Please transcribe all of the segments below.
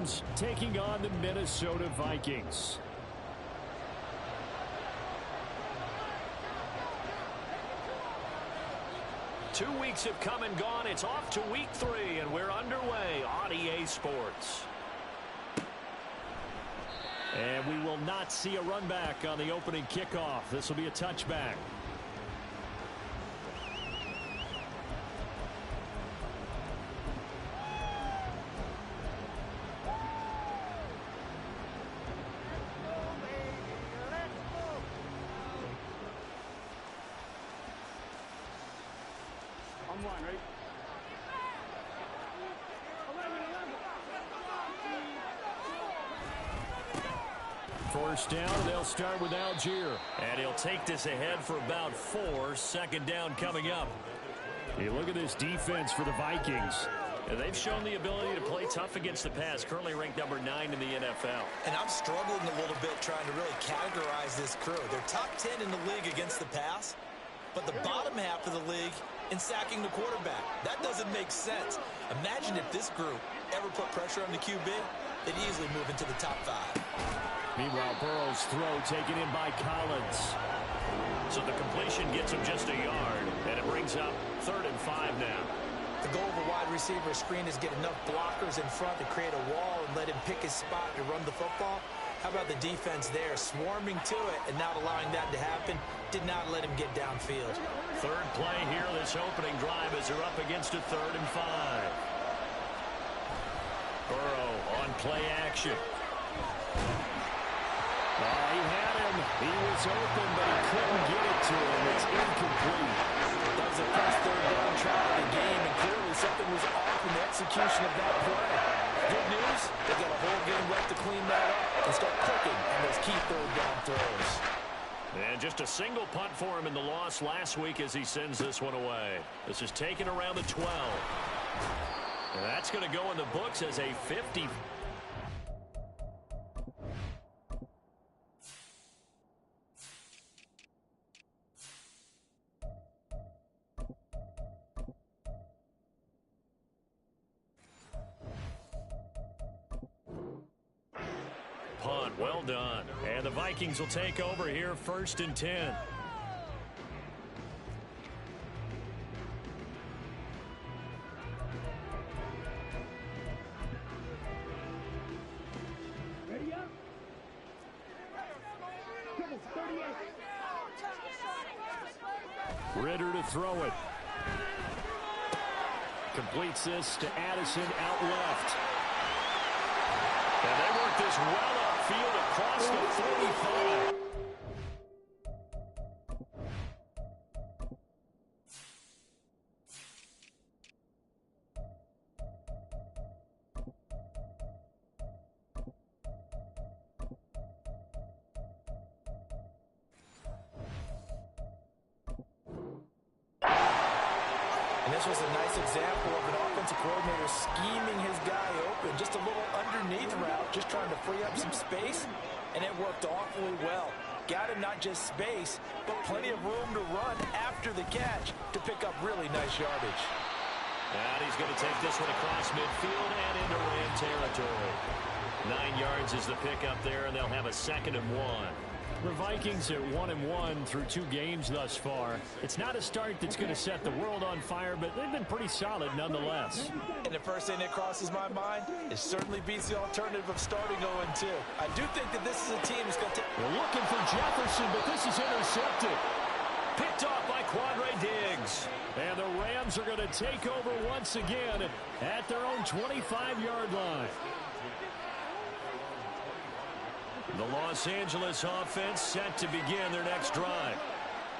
Lions taking on the Minnesota Vikings. Two weeks have come and gone. It's off to week 3, and we're underway on EA Sports. And we will not see a run back on the opening kickoff. This will be a touchback. First down, they'll start with Algier. And he'll take this ahead for about 4. Second down coming up. Hey, look at this defense for the Vikings. They've shown the ability to play tough against the pass, currently ranked number 9 in the NFL. And I'm struggling a little bit trying to really categorize this crew. They're top 10 in the league against the pass, but the bottom half of the league in sacking the quarterback. That doesn't make sense. Imagine if this group ever put pressure on the QB, they'd easily move into the top 5. Meanwhile, Burrow's throw taken in by Collins. So the completion gets him just a yard, and it brings up 3rd and 5 now. The goal of a wide receiver screen is get enough blockers in front to create a wall and let him pick his spot to run the football. How about the defense there, swarming to it and not allowing that to happen? Did not let him get downfield. Third play here, this opening drive as they're up against a 3rd and 5. Burrow on play action. Oh, he had him. He was open, but he couldn't get it to him. It's incomplete. That was the first 3rd down try of the game, and clearly something was off in the execution of that play. Good news, they got a whole game left to clean that up and start cooking on those key 3rd down throws. And just a single punt for him in the loss last week as he sends this one away. This is taken around the 12. And that's going to go in the books as a 50. Punt, well done. And the Vikings will take over here, 1st and 10. Ritter to throw it. Completes this to Addison out left. And they work this well upfield across the 45. And this was a nice example of an offensive coordinator scheming his guy open. Just a little underneath route, just trying to free up some space, and it worked awfully well. Got him not just space, but plenty of room to run after the catch to pick up really nice yardage. And he's going to take this one across midfield and into Ram territory. 9 yards is the pickup there, and they'll have a 2nd and 1. The Vikings are 1-1 through 2 games thus far. It's not a start that's going to set the world on fire, but they've been pretty solid nonetheless. And the first thing that crosses my mind, it certainly beats the alternative of starting 0-2. I do think that this is a team that's going to take... They're looking for Jefferson, but this is intercepted. Picked off by Quandre Diggs. And the Rams are going to take over once again at their own 25-yard line. The Los Angeles offense set to begin their next drive.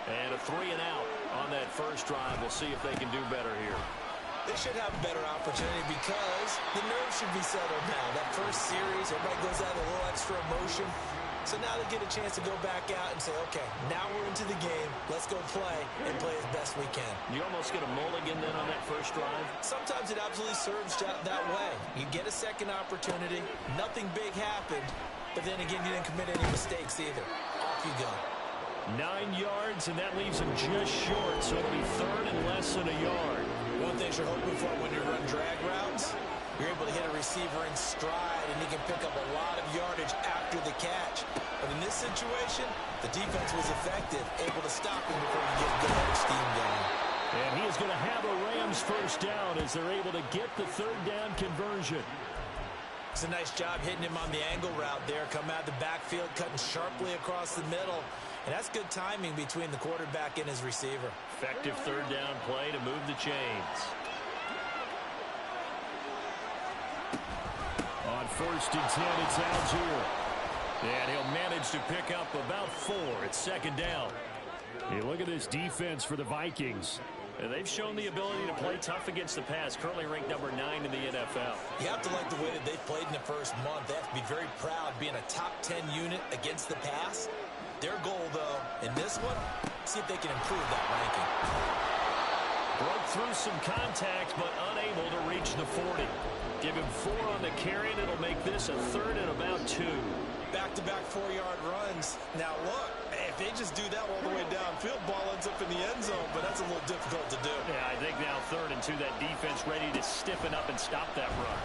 And a 3-and-out on that first drive. We'll see if they can do better here. They should have a better opportunity because the nerves should be settled now. That first series, everybody goes out with a little extra emotion. So now they get a chance to go back out and say, okay, now we're into the game. Let's go play and play as best we can. You almost get a mulligan then on that first drive? Sometimes it absolutely serves that way. You get a second opportunity. Nothing big happened. But then again, you didn't commit any mistakes either. Off you go. 9 yards, and that leaves him just short. So it'll be 3rd and less than a yard. One thing you're hoping for when you run drag routes, You're able to hit a receiver in stride, and he can pick up a lot of yardage after the catch. But in this situation, the defense was effective, able to stop him before he gets good head of steam going. And he is going to have a Rams first down as they're able to get the third down conversion. It's a nice job hitting him on the angle route there. Come out of the backfield, cutting sharply across the middle. And that's good timing between the quarterback and his receiver. Effective third down play to move the chains. On 1st and 10, it's Algier. And he'll manage to pick up about 4 at 2nd down. Hey, look at this defense for the Vikings. And they've shown the ability to play tough against the pass, currently ranked number 9 in the NFL. You have to like the way that they've played in the first month. They have to be very proud being a top 10 unit against the pass. Their goal, though, in this one, see if they can improve that ranking. Broke through some contact, but unable to reach the 40. Give him 4 on the carry, and it'll make this a 3rd and about 2. Back-to-back 4-yard runs. Now, look, if they just do that all the way downfield, ball ends up in the end zone, but that's a little difficult to do. Yeah, I think now 3rd and 2, that defense ready to stiffen up and stop that run.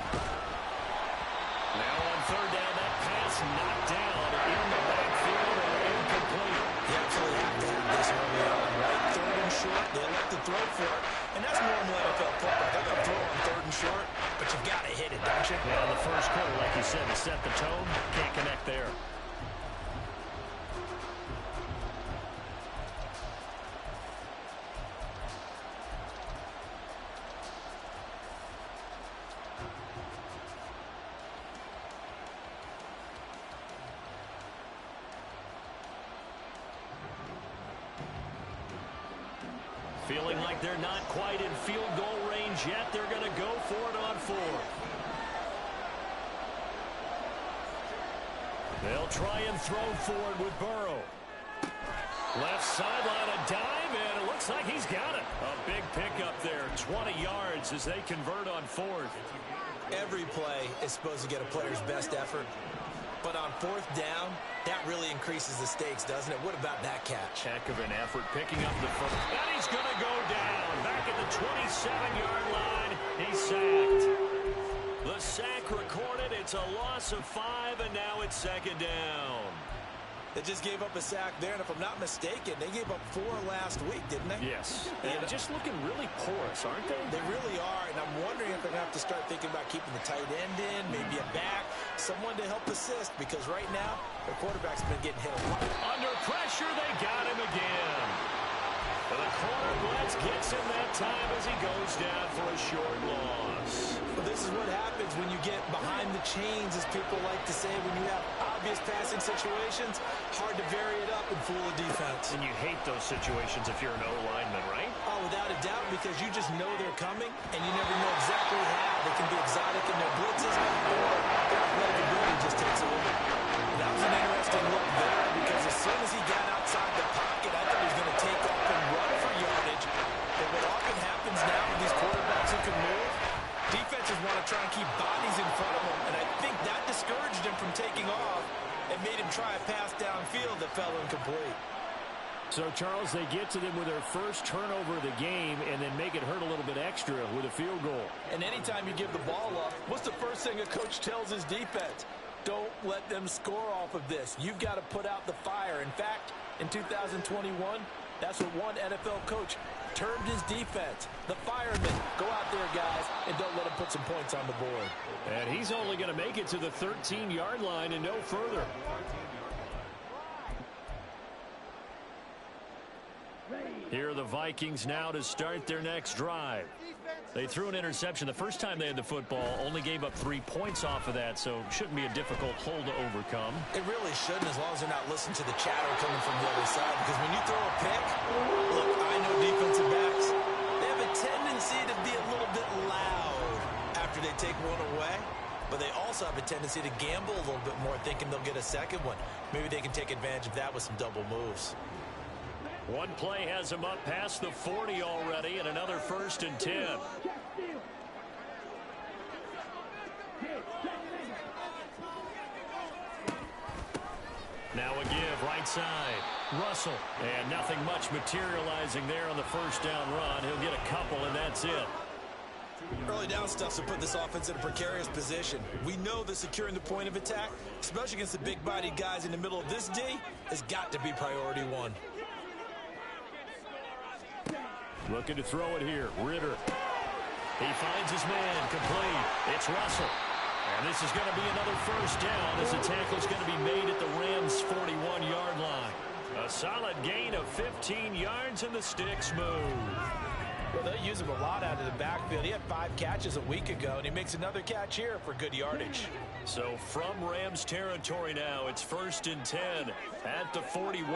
Now on 3rd down, that pass knocked down in the backfield and incomplete. You absolutely have to have this early on, right? 3rd and short, they like to throw for it, and that's normal NFL football. They're going to throw on 3rd and short, but you've got to hit it, don't you? Yeah, in the first quarter, like you said, to set the tone, can't connect there. Feeling like they're not quite in field goal range yet. They're going to go for it on 4th. They'll try and throw forward with Burrow. Left sideline, a dive, and it looks like he's got it. A big pickup there, 20 yards as they convert on 4th. Every play is supposed to get a player's best effort. But on 4th down, that really increases the stakes, doesn't it? What about that catch? Heck of an effort picking up the first. And he's going to go down. Back at the 27-yard line. He's sacked. The sack recorded. It's a loss of 5, and now it's 2nd down. They just gave up a sack there, and if I'm not mistaken, they gave up 4 last week, didn't they? Yes. And just looking really porous, aren't they? They really are, and I'm wondering if they're going to have to start thinking about keeping the tight end in, maybe a back, someone to help assist, because right now, their quarterback's been getting hit a lot. Under pressure, they got him again. And the corner blitz gets him that time as he goes down for a short loss. Well, this is what happens when you get behind the chains, as people like to say, when you have obvious passing situations, hard to vary it up and fool a defense. And you hate those situations if you're an O-lineman, right? Oh, without a doubt, because you just know they're coming, and you never know exactly how. They can be exotic in their blitzes, or their athletic ability just takes over. That was an interesting look there, because as soon as he got outside the pocket, I thought he was going to take off and run for yardage. But what often happens now with these quarterbacks who can move, defenses want to try and keep bodies in front of them, and I think that discouraged him from taking off and made him try a pass downfield that fell incomplete. So, Charles, they get to them with their first turnover of the game and then make it hurt a little bit extra with a field goal. And anytime you give the ball up, what's the first thing a coach tells his defense? Don't let them score off of this. You've got to put out the fire. In fact, in 2021, that's what one NFL coach termed his defense. The firemen. Go out there, guys, and don't let them put some points on the board. And he's only going to make it to the 13-yard line and no further. Here are the Vikings now to start their next drive. They threw an interception the first time they had the football, only gave up 3 points off of that, so shouldn't be a difficult hole to overcome. It really shouldn't, as long as they're not listening to the chatter coming from the other side, because when you throw a pick, look, I know defensive backs, they have a tendency to be a little bit loud after they take one away, but they also have a tendency to gamble a little bit more, thinking they'll get a second one. Maybe they can take advantage of that with some double moves. One play has him up past the 40 already, and another 1st and 10. Now a give right side. Russell. And nothing much materializing there on the first down run. He'll get a couple, and that's it. Early down stuffs will put this offense in a precarious position. We know that securing the point of attack, especially against the big-bodied guys in the middle of this D, has got to be priority one. Looking to throw it here. Ritter. He finds his man. Complete. It's Russell. And this is going to be another first down as the tackle is going to be made at the Rams' 41-yard line. A solid gain of 15 yards, and the sticks move. Well, they use him a lot out of the backfield. He had 5 catches a week ago, and he makes another catch here for good yardage. So from Rams territory now, it's 1st and 10 at the 41.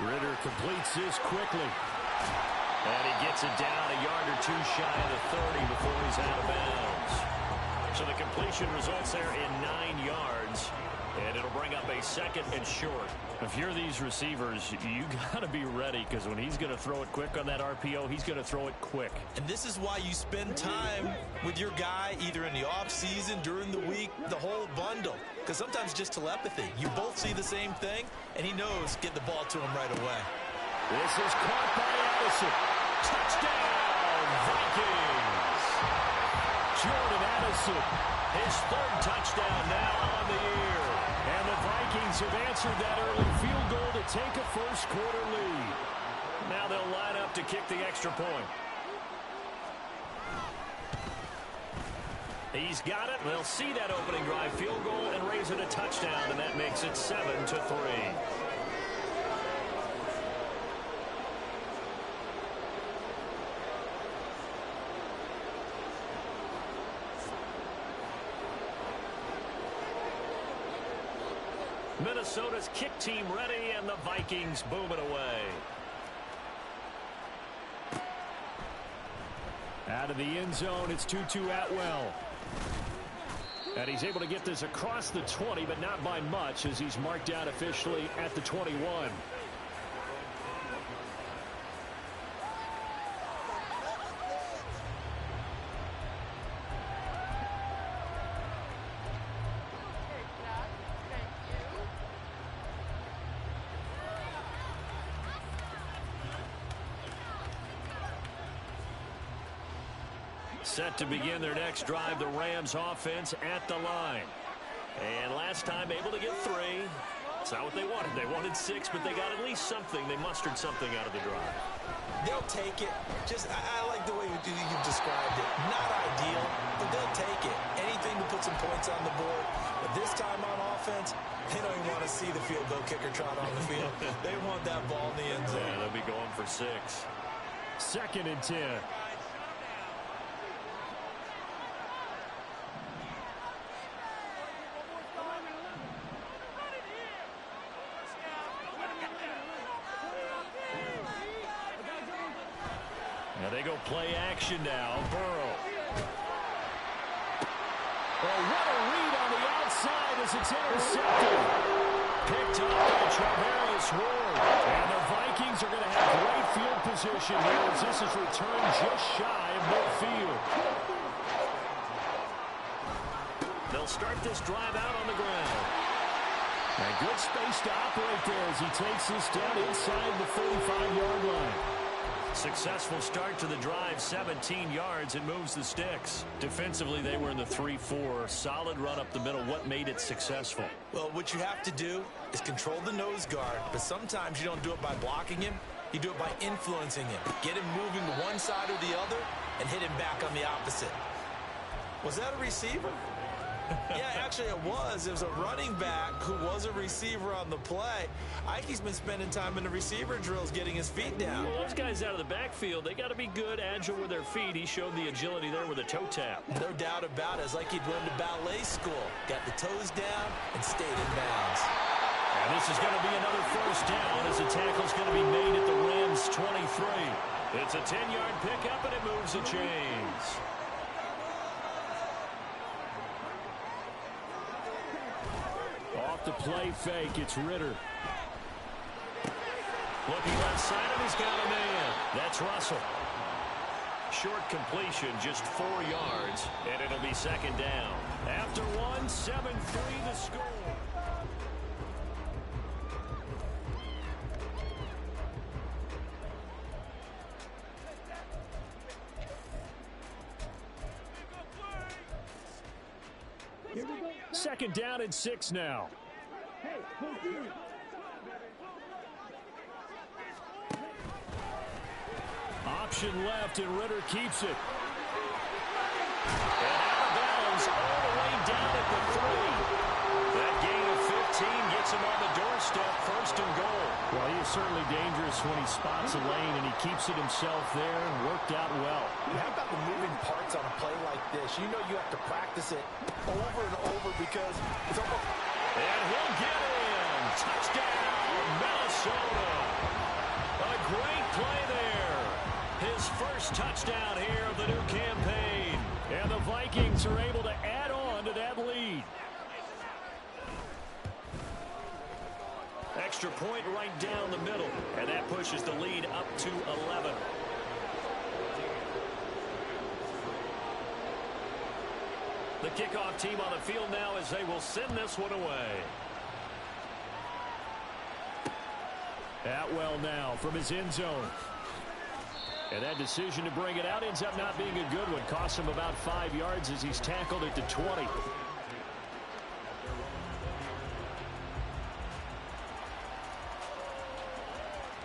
Ritter completes this quickly. And he gets it down a yard or 2 shy of the 30 before he's out of bounds. So the completion results there in 9 yards. And it'll bring up a 2nd and short. If you're these receivers, you got to be ready, because when he's going to throw it quick on that RPO, he's going to throw it quick. And this is why you spend time with your guy either in the offseason, during the week, the whole bundle. Because sometimes just telepathy. You both see the same thing, and he knows get the ball to him right away. This is caught by Addison. Touchdown, Vikings. Jordan Addison, his 3rd touchdown now on the year. And the Vikings have answered that early field goal to take a first-quarter lead. Now they'll line up to kick the extra point. He's got it. They'll see that opening drive field goal and raise it a touchdown, and that makes it 7-3. Minnesota's kick team ready, and the Vikings boom it away. Out of the end zone, it's Tutu Atwell. And he's able to get this across the 20, but not by much, as he's marked out officially at the 21. Set to begin their next drive, the Rams offense at the line. And last time able to get 3. It's not what they wanted. They wanted 6, but they got at least something. They mustered something out of the drive. They'll take it. I like the way you've described it. Not ideal, but they'll take it. Anything to put some points on the board. But this time on offense, they don't even want to see the field goal kicker trot on the field. They want that ball in the end zone. Yeah, they'll be going for 6. 2nd and 10. Now they go play action now. Burrow. Oh, what a read on the outside as it's intercepted. Picked up by Travis Ward. And the Vikings are going to have great field position here as this is returned just shy of midfield. They'll start this drive out on the ground. And good space to operate there as he takes this down inside the 45-yard line. Successful start to the drive, 17 yards, and moves the sticks. Defensively, they were in the 3-4. Solid run up the middle. What made it successful? Well, what you have to do is control the nose guard, but sometimes you don't do it by blocking him. You do it by influencing him. Get him moving to one side or the other and hit him back on the opposite. Was that a receiver? Yeah, actually it was. It was a running back who was a receiver on the play. Ike's been spending time in the receiver drills getting his feet down. Well, those guys out of the backfield, they got to be good, agile with their feet. He showed the agility there with a toe tap. No doubt about it. It's like he'd run to ballet school. Got the toes down and stayed in bounds. And this is going to be another first down as the tackle's going to be made at the Rams' 23. It's a 10-yard pickup, and it moves the chains. Off the play fake, it's Ritter. Looking left side, and he's got a man. That's Russell. Short completion, just 4 yards, and it'll be second down. After 7-3 the score. second down and 6 now. Option left, and Ritter keeps it. And out of bounds all the way down at the 3. That gain of 15 gets him on the doorstep, first and goal. Well, he is certainly dangerous when he spots a lane, and he keeps it himself there and worked out well. How about the moving parts on a play like this? You know you have to practice it over and over because it's almost... And he'll get in. Touchdown, Minnesota. A great play there. His first touchdown here of the new campaign. And the Vikings are able to add on to that lead. Extra point right down the middle. And that pushes the lead up to 11. The kickoff team on the field now as they will send this one away. Atwell now from his end zone. And that decision to bring it out ends up not being a good one. Costs him about 5 yards as he's tackled at the 20.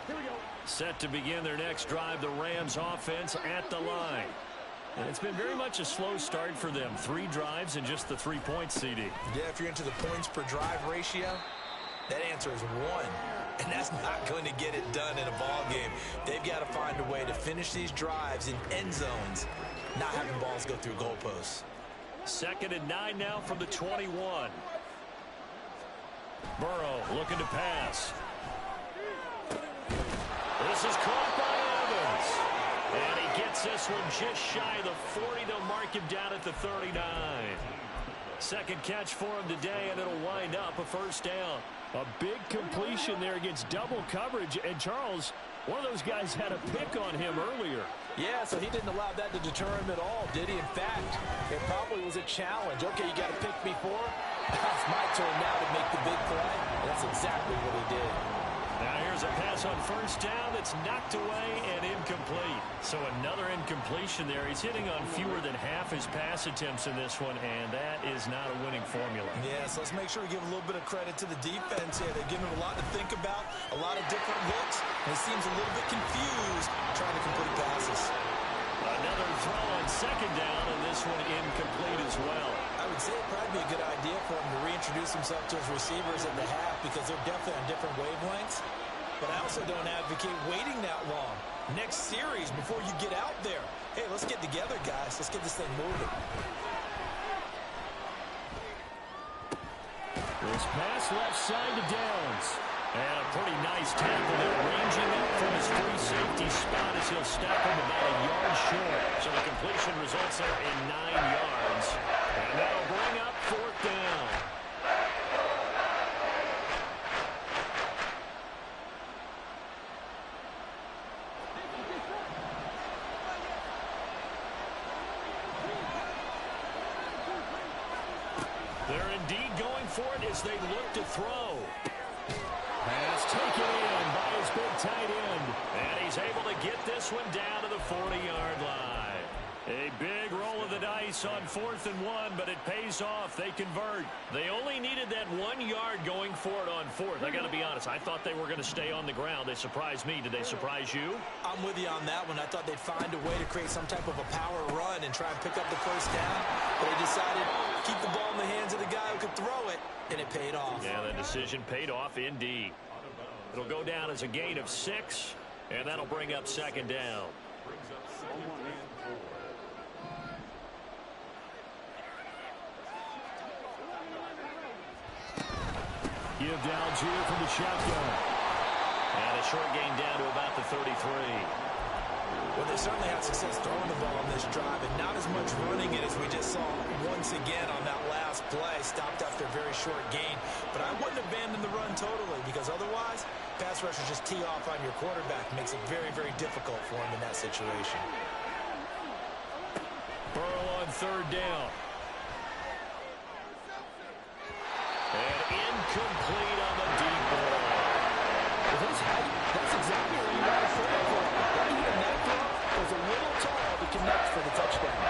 Here we go. Set to begin their next drive, the Rams offense at the line. And it's been very much a slow start for them. 3 drives and just the 3 points, CD. Yeah, if you're into the points per drive ratio, that answer is 1. And that's not going to get it done in a ball game. They've got to find a way to finish these drives in end zones, not having balls go through goalposts. 2nd and 9 now from the 21. Burrow looking to pass. This is caught by Evans. And he gets this one just shy of the 40. They'll mark him down at the 39. Second catch for him today, and it'll wind up a first down. A big completion there against double coverage. And Charles, one of those guys had a pick on him earlier. Yeah, so he didn't allow that to deter him at all, did he? In fact, it probably was a challenge. Okay, you got to pick me for? It's my turn now to make the big play. That's exactly what he did. Now here's a pass on first down that's knocked away and incomplete. So another incompletion there. He's hitting on fewer than half his pass attempts in this one, and that is not a winning formula. Yeah, so let's make sure we give a little bit of credit to the defense here. They've given him a lot to think about, a lot of different looks, and he seems a little bit confused trying to complete passes. Another throw on second down, and this one incomplete as well. I would say it'd probably be a good idea for him to reintroduce himself to his receivers at the half because they're definitely on different wavelengths. But I also don't advocate waiting that long. Next series before you get out there. Hey, let's get together, guys. Let's get this thing moving. This pass left side to Downs. And a pretty nice tackle there, ranging up from his free safety spot as he'll step him about a yard short. So the completion results there in 9 yards. And that'll bring up 4th down. They're indeed going for it as they look to throw. Pass taken in by his big tight end. And he's able to get this one down to the 40-yard line. A big roll of the dice on 4th and 1, but it pays off. They convert. They only needed that 1 yard going for it on 4th. I got to be honest, I thought they were going to stay on the ground. They surprised me. Did they surprise you? I'm with you on that one. I thought they'd find a way to create some type of a power run and try and pick up the first down. But they decided to keep the ball in the hands of the guy who could throw it, and it paid off. Yeah, the decision paid off indeed. It'll go down as a gain of 6, and that'll bring up 2nd down. Give Downs here from the shotgun. And a short gain down to about the 33. Well, they certainly had success throwing the ball on this drive, and not as much running it as we just saw once again on that last play. Stopped after a very short gain. But I wouldn't abandon the run totally, because otherwise, pass rushers just tee off on your quarterback. It makes it very, very difficult for him in that situation. Burrow on 3rd down. And incomplete on the deep ball. That's exactly what you want to throw for. Right here, that throw was a little tall to connect for the touchdown.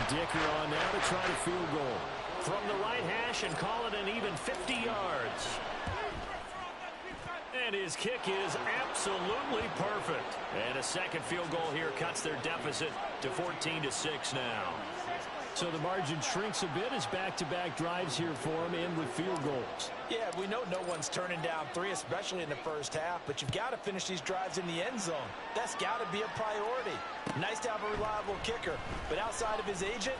Dicker on now to try the field goal. From the right hash and call it an even 50 yards. And his kick is absolutely perfect. And a second field goal here cuts their deficit to 14-6 now. So the margin shrinks a bit as back-to-back drives here for him end with field goals. Yeah, we know no one's turning down three, especially in the first half, but you've got to finish these drives in the end zone. That's got to be a priority. Nice to have a reliable kicker, but outside of his agent,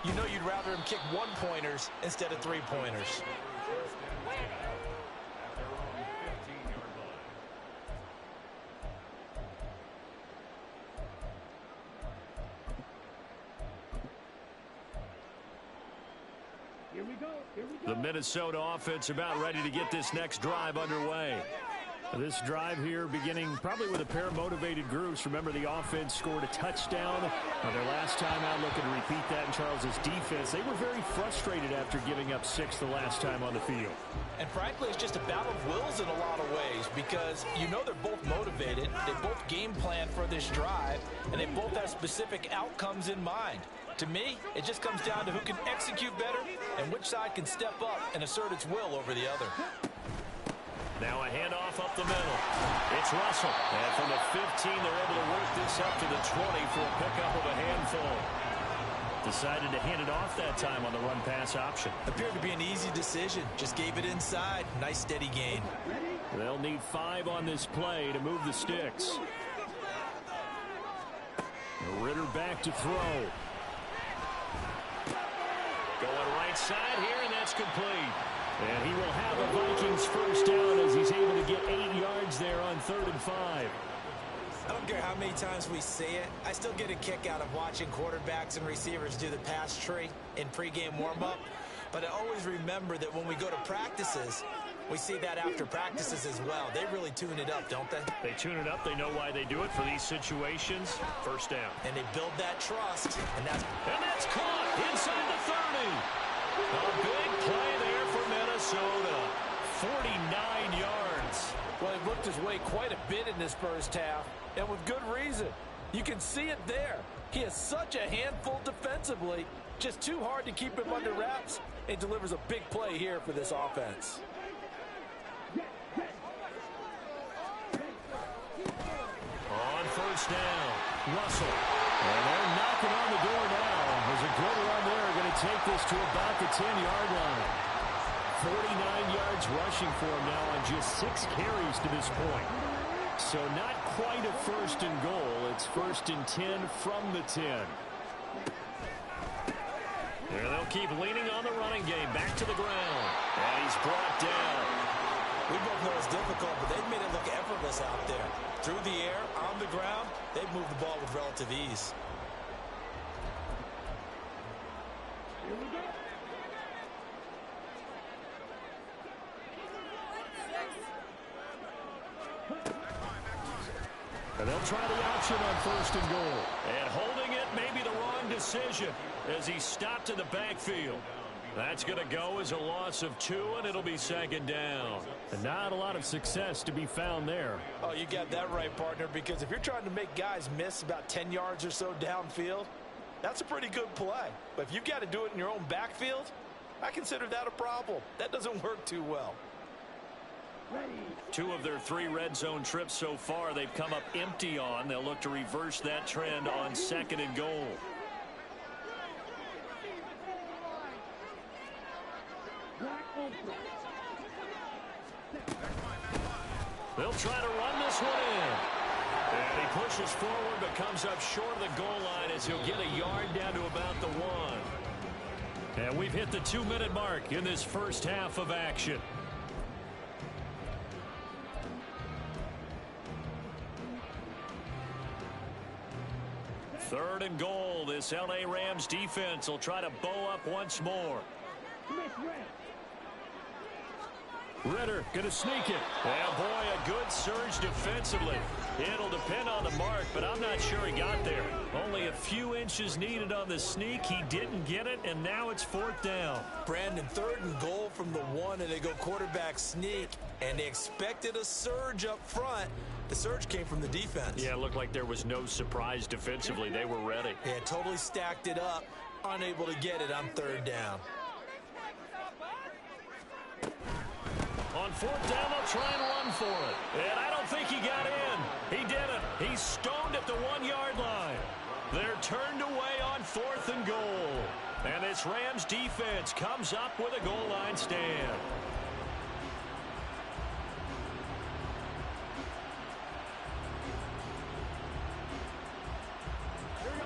you know you'd rather him kick one-pointers instead of three-pointers. The Minnesota offense about ready to get this next drive underway. This drive here beginning probably with a pair of motivated groups. Remember, the offense scored a touchdown their last time out. Looking to repeat that in Charles's defense. They were very frustrated after giving up 6 the last time on the field. And frankly, it's just a battle of wills in a lot of ways because you know they're both motivated. They both game plan for this drive, and they both have specific outcomes in mind. To me, it just comes down to who can execute better and which side can step up and assert its will over the other. Now a handoff up the middle. It's Russell. And from the 15, they're able to work this up to the 20 for a pickup of a handful. Decided to hand it off that time on the run-pass option. Appeared to be an easy decision. Just gave it inside. Nice steady gain. They'll need 5 on this play to move the sticks. Ritter back to throw. Going right side here, and that's complete. And he will have a Vikings first down as he's able to get 8 yards there on 3rd and 5. I don't care how many times we see it. I still get a kick out of watching quarterbacks and receivers do the pass tree in pregame warm-up. But I always remember that when we go to practices, we see that after practices as well. They really tune it up, don't they? They tune it up. They know why they do it for these situations. First down. And they build that trust. And that's caught inside the 30. A big play there for Minnesota. 49 yards. Well, he worked his way quite a bit in this first half, and with good reason. You can see it there. He is such a handful defensively. Just too hard to keep him under wraps. It delivers a big play here for this offense. On first down, Russell. And they're knocking on the door now. There's a good run there. Going to take this to about the 10-yard line. 49 yards rushing for him now on just 6 carries to this point. So not quite a first and goal. It's 1st and 10 from the 10. There they'll keep leaning on the running game. Back to the ground. And he's brought down. We both know it's difficult, but they've made it look effortless out there. Through the air, on the ground, they've moved the ball with relative ease. Here we go. And they'll try the option on 1st and goal. And holding it may be the wrong decision as he stopped in the backfield. That's going to go as a loss of 2, and it'll be 2nd down. And not a lot of success to be found there. Oh, you got that right, partner, because if you're trying to make guys miss about 10 yards or so downfield, that's a pretty good play. But if you've got to do it in your own backfield, I consider that a problem. That doesn't work too well. 2 of their 3 red zone trips so far they've come up empty on. They'll look to reverse that trend on 2nd and goal. They'll try to run this one in. And he pushes forward but comes up short of the goal line as he'll get a yard down to about the 1. And we've hit the 2-minute mark in this first half of action. Third and goal. This L.A. Rams defense will try to bow up once more. Ritter going to sneak it. And boy, a good surge defensively. It'll depend on the mark, but I'm not sure he got there. Only a few inches needed on the sneak. He didn't get it, and now it's 4th down. Brandon, 3rd and goal from the 1, and they go quarterback sneak, and they expected a surge up front. The surge came from the defense. Yeah, it looked like there was no surprise defensively. They were ready. Yeah, totally stacked it up. unable to get it on third down. On fourth down, they'll try and run for it. And I don't think he got in. He didn't. He's stoned at the 1-yard line. They're turned away on 4th and goal. And this Rams defense comes up with a goal line stand.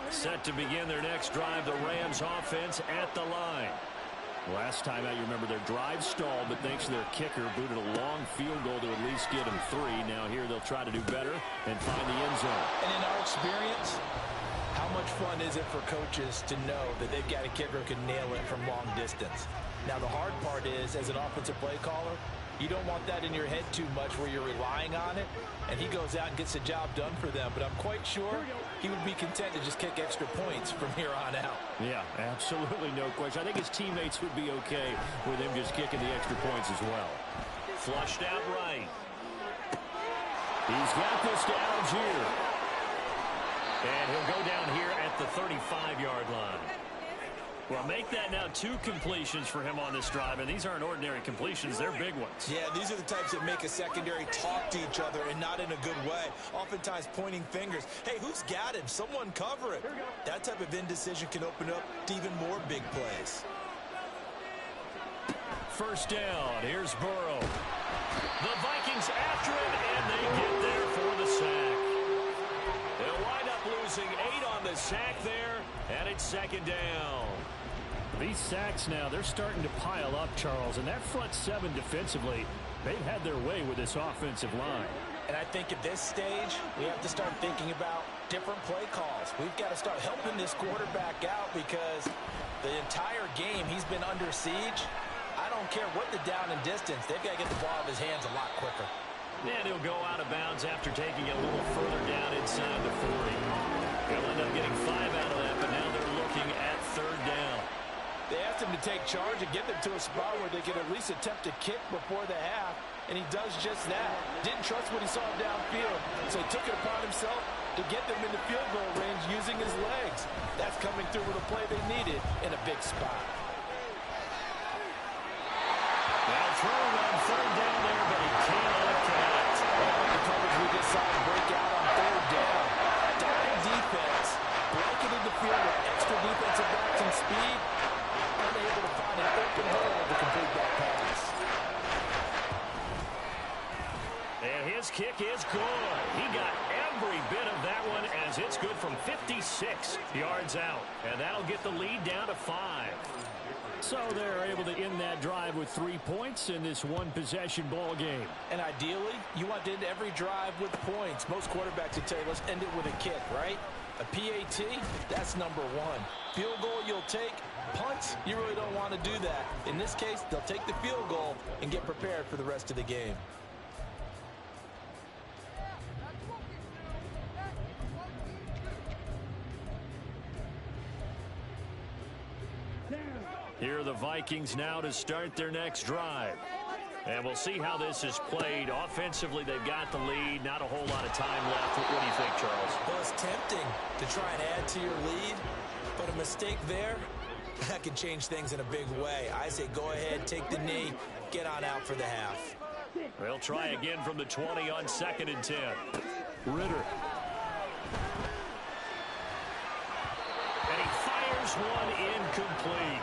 Set to begin their next drive, the Rams offense at the line. Last time out, you remember their drive stalled, but thanks to their kicker, booted a long field goal to at least get them 3. Now here they'll try to do better and find the end zone. And in our experience, how much fun is it for coaches to know that they've got a kicker who can nail it from long distance? Now the hard part is, as an offensive play caller, you don't want that in your head too much where you're relying on it, and he goes out and gets the job done for them. But I'm quite sure he would be content to just kick extra points from here on out. Yeah, absolutely no question. I think his teammates would be okay with him just kicking the extra points as well. Flushed out right. He's got this to Algier. And he'll go down here at the 35-yard line. Well, make that now 2 completions for him on this drive, and these aren't ordinary completions. They're big ones. Yeah, these are the types that make a secondary talk to each other and not in a good way. Oftentimes pointing fingers. Hey, who's got him? Someone cover it. That type of indecision can open up to even more big plays. First down. Here's Burrow. The Vikings after him, and they get there for the sack. They'll wind up losing 8 on the sack there, and it's second down. These sacks now, they're starting to pile up, Charles, and that front 7 defensively, they've had their way with this offensive line. And I think at this stage, we have to start thinking about different play calls. We've got to start helping this quarterback out because the entire game he's been under siege. I don't care what the down and distance. They've got to get the ball out of his hands a lot quicker. And he'll go out of bounds after taking it a little further down inside the 40. They'll end up getting 5 out of that, but now they're looking at third down. They asked him to take charge and get them to a spot where they could at least attempt to kick before the half, and he does just that. Didn't trust what he saw downfield, so he took it upon himself to get them in the field goal range using his legs. That's coming through with a play they needed in a big spot. Now throwing on third down there, but he cannot connect. The coverage we just saw him break out on third down. Dime defense, blanketed the field with extra defensive backs and speed. Unable to find an open hole to complete that pass. And his kick is good. He got every bit of that one as it's good from 56 yards out. And that'll get the lead down to 5. So they're able to end that drive with 3 points in this one-possession ball game. And ideally, you want to end every drive with points. Most quarterbacks would tell you, let's end it with a kick, right? A PAT, that's number 1. Field goal you'll take. Punts, you really don't want to do that. In this case, they'll take the field goal and get prepared for the rest of the game. Here are the Vikings now to start their next drive. And we'll see how this is played. Offensively, they've got the lead. Not a whole lot of time left. What do you think, Charles? Well, it's tempting to try and add to your lead, but a mistake there, that can change things in a big way. I say go ahead, take the knee, get on out for the half. They'll try again from the 20 on 2nd and 10. Ritter. And he fires one incomplete.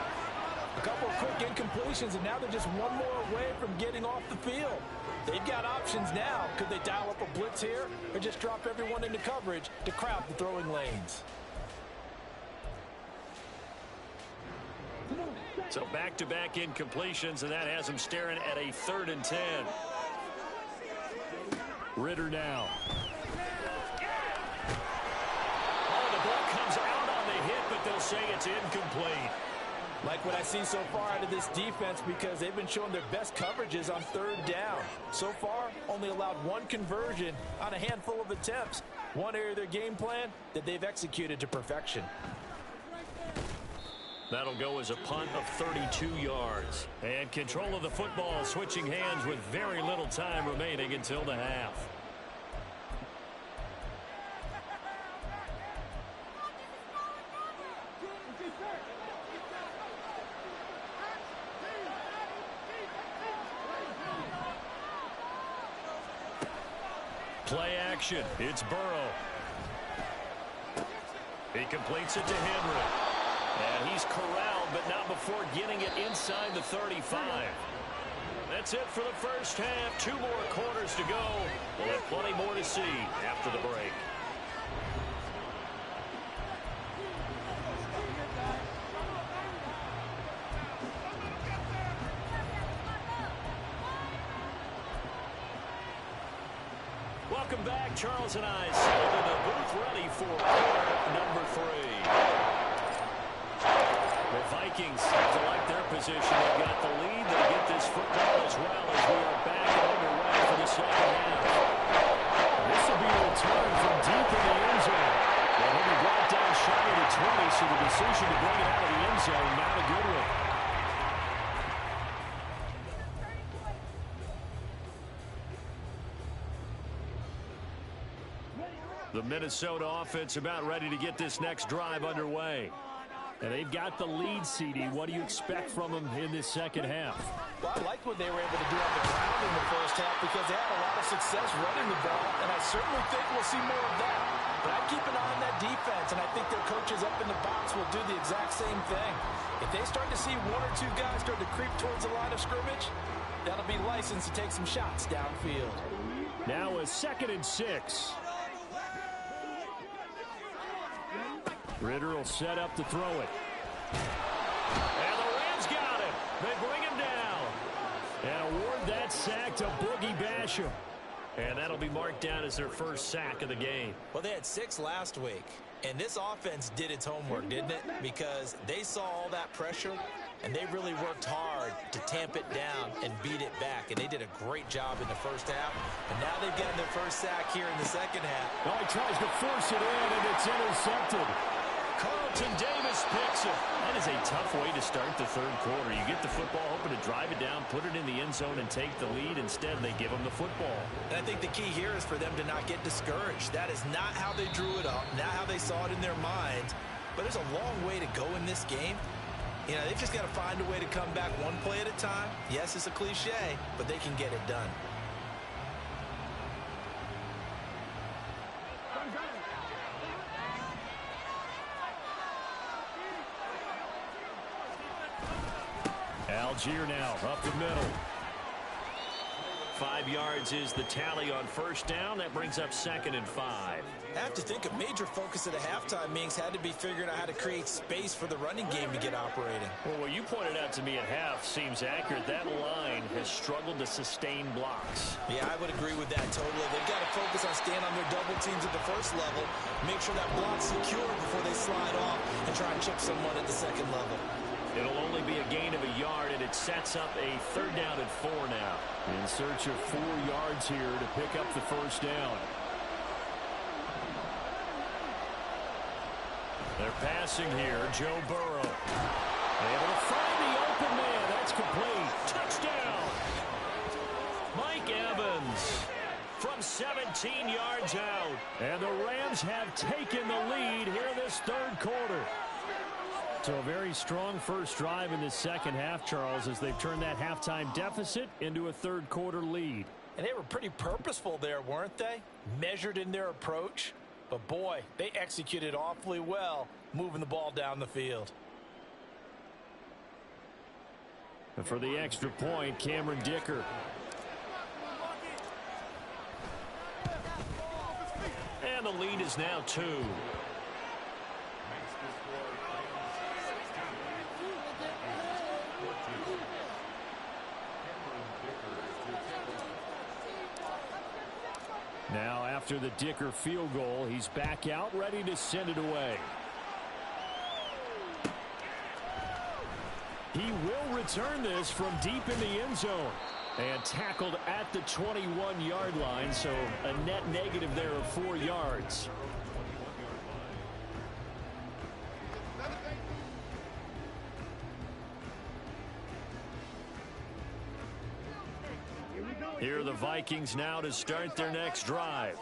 A couple of quick incompletions, and now they're just one more away from getting off the field. They've got options now. Could they dial up a blitz here or just drop everyone into coverage to crowd the throwing lanes? So back-to-back incompletions, and that has them staring at a 3rd and 10. Ritter now. Oh, the ball comes out on the hit, but they'll say it's incomplete. Like what I see so far out of this defense because they've been showing their best coverages on third down. So far, only allowed 1 conversion on a handful of attempts. One area of their game plan that they've executed to perfection. That'll go as a punt of 32 yards. And control of the football switching hands with very little time remaining until the half. Play action. It's Burrow. He completes it to Henry. And he's corralled, but not before getting it inside the 35. That's it for the first half. 2 more quarters to go. We'll have plenty more to see after the break. Welcome back. Charles and I settled in the booth ready for quarter number 3. The Vikings have to like their position. They've got the lead. They get this football as well as we are back and underway for the second half. This will be a return from deep in the end zone. Well, he'll be brought down shy of the 20, so the decision to bring it out of the end zone, not a good one. The Minnesota offense about ready to get this next drive underway. And they've got the lead, CD. What do you expect from them in this second half? Well, I like what they were able to do on the ground in the first half because they had a lot of success running the ball, and I certainly think we'll see more of that. But I'd keep an eye on that defense, and I think their coaches up in the box will do the exact same thing. If they start to see 1 or 2 guys start to creep towards the line of scrimmage, that'll be licensed to take some shots downfield. Now a 2nd and 6. Ritter will set up to throw it. And the Rams got him. They bring him down. And award that sack to Boogie Basham. And that'll be marked down as their first sack of the game. Well, they had 6 last week. And this offense did its homework, didn't it? Because they saw all that pressure, and they really worked hard to tamp it down and beat it back. And they did a great job in the first half. And now they've gotten their first sack here in the second half. Oh, he tries to force it in, and it's intercepted. Carlton Davis picks it. That is a tough way to start the third quarter. You get the football, hoping to drive it down, put it in the end zone, and take the lead. Instead, they give them the football. And I think the key here is for them to not get discouraged. That is not how they drew it up, not how they saw it in their minds. But there's a long way to go in this game. You know, they've just got to find a way to come back 1 play at a time. Yes, it's a cliche, but they can get it done. Algier now up the middle. 5 yards is the tally on first down. That brings up 2nd and 5. I have to think a major focus at a halftime means had to be figuring out how to create space for the running game to get operating. Well, what you pointed out to me at half seems accurate. That line has struggled to sustain blocks. Yeah, I would agree with that totally. They've got to focus on staying on their double teams at the first level, make sure that block's secure before they slide off and try and chip someone at the second level. It'll only be a gain of a yard, and it sets up a 3rd down and 4 now. In search of 4 yards here to pick up the first down. They're passing here. Joe Burrow. Able to find the open man. That's complete. Touchdown. Mike Evans from 17 yards out. And the Rams have taken the lead here in this third quarter. So a very strong first drive in this second half, Charles, as they've turned that halftime deficit into a third quarter lead. And they were pretty purposeful there, weren't they? Measured in their approach. But boy, they executed awfully well, moving the ball down the field. And for the extra point, Cameron Dicker. And the lead is now 2. Now, after the Dicker field goal, he's back out, ready to send it away. He will return this from deep in the end zone. And tackled at the 21-yard line, so a net negative there of 4 yards. Here are the Vikings now to start their next drive.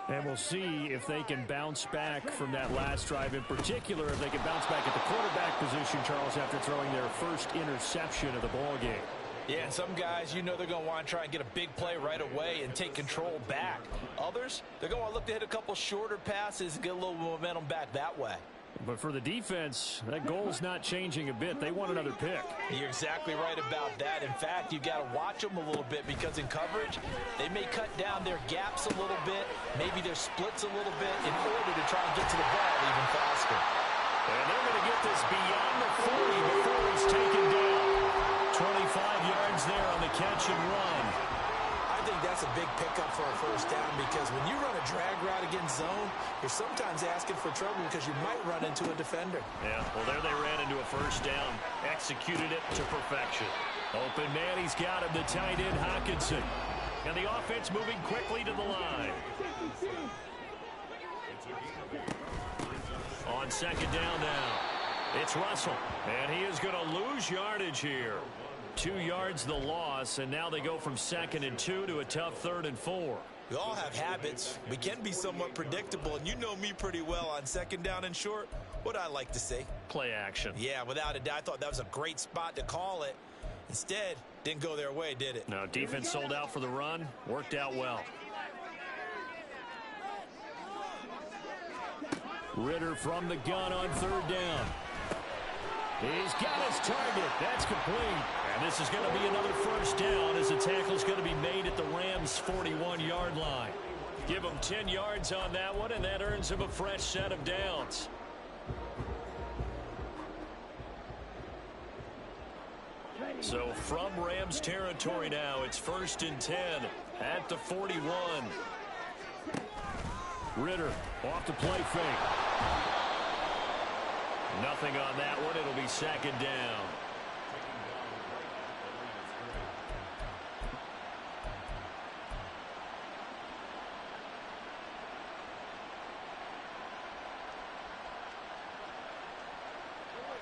And we'll see if they can bounce back from that last drive. In particular, if they can bounce back at the quarterback position, Charles, after throwing their first interception of the ball game. Yeah, and some guys, you know they're going to want to try and get a big play right away and take control back. Others, they're going to want to look to hit a couple shorter passes and get a little momentum back that way. But for the defense, that goal's not changing a bit. They want another pick. You're exactly right about that. In fact, you've got to watch them a little bit because in coverage, they may cut down their gaps a little bit, maybe their splits a little bit in order to try and get to the ball even faster. And they're going to get this beyond the 40 before he's taken down. 25 yards there on the catch and run. I think that's a big pickup for a first down because when you run a drag route against zone, you're sometimes asking for trouble because you might run into a defender. Yeah, well, there they ran into a first down. Executed it to perfection. Open man, he's got him, the tight end, Hawkinson. And the offense moving quickly to the line. On second down now, it's Russell. And he is going to lose yardage here. 2 yards the loss, and now they go from 2nd and 2 to a tough 3rd and 4. We all have habits. We can be somewhat predictable, and you know me pretty well on second down and short. What I like to say? Play action. Yeah, without a doubt, I thought that was a great spot to call it. Instead, didn't go their way, did it? No, defense sold out for the run. Worked out well. Ritter from the gun on 3rd down. He's got his target. That's complete. And this is going to be another first down as the tackle's going to be made at the Rams' 41-yard line. Give him 10 yards on that one, and that earns him a fresh set of downs. So from Rams territory now, it's 1st and 10 at the 41. Ritter off to play fake. Nothing on that one. It'll be 2nd down.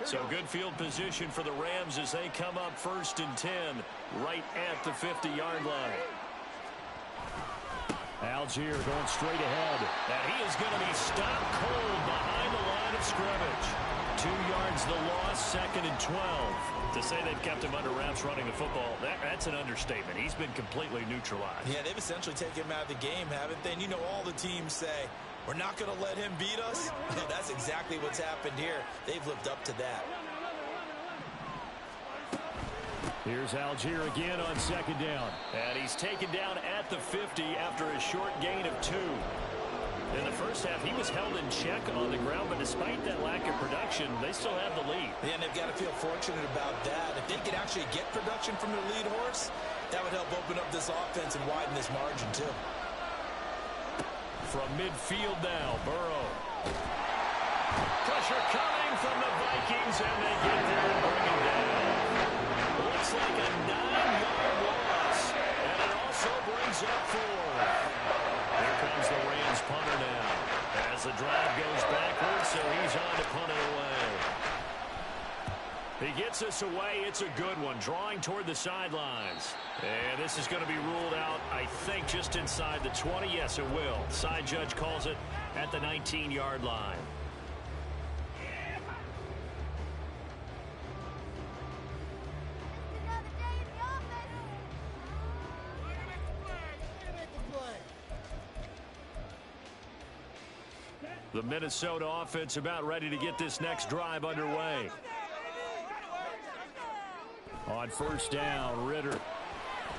So good field position for the Rams as they come up 1st and 10 right at the 50-yard line. Algier going straight ahead. And he is going to be stopped cold behind the line of scrimmage. 2 yards the loss, 2nd and 12. To say they've kept him under wraps running the football, that's an understatement. He's been completely neutralized. Yeah, they've essentially taken him out of the game, haven't they? And you know all the teams say, we're not going to let him beat us. No, that's exactly what's happened here. They've lived up to that. Here's Algier again on 2nd down. And he's taken down at the 50 after a short gain of 2. In the first half, he was held in check on the ground, but despite that lack of production, they still have the lead. Yeah, and they've got to feel fortunate about that. If they could actually get production from their lead horse, that would help open up this offense and widen this margin, too. From midfield now, Burrow. Pressure coming from the Vikings, and they get there and bring him down. Looks like a 9-yard loss, and it also brings up 4. Here comes the Rams punter now as the drive goes backwards, so he's on to punt it away. He gets us away. It's a good one, drawing toward the sidelines. And this is going to be ruled out, I think, just inside the 20. Yes, it will. Side judge calls it at the 19-yard line. The Minnesota offense about ready to get this next drive underway. On 1st down, Ritter.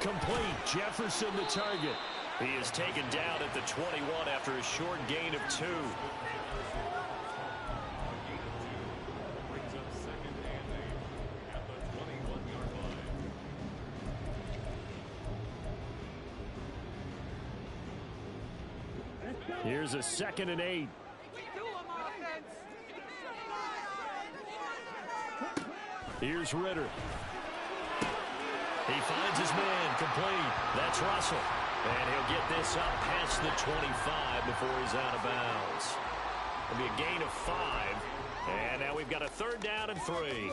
Complete. Jefferson the target. He is taken down at the 21 after a short gain of 2. Here's a 2nd and 8. Here's Ritter. He finds his man, complete. That's Russell. And he'll get this up past the 25 before he's out of bounds. It'll be a gain of 5. And now we've got a 3rd down and 3.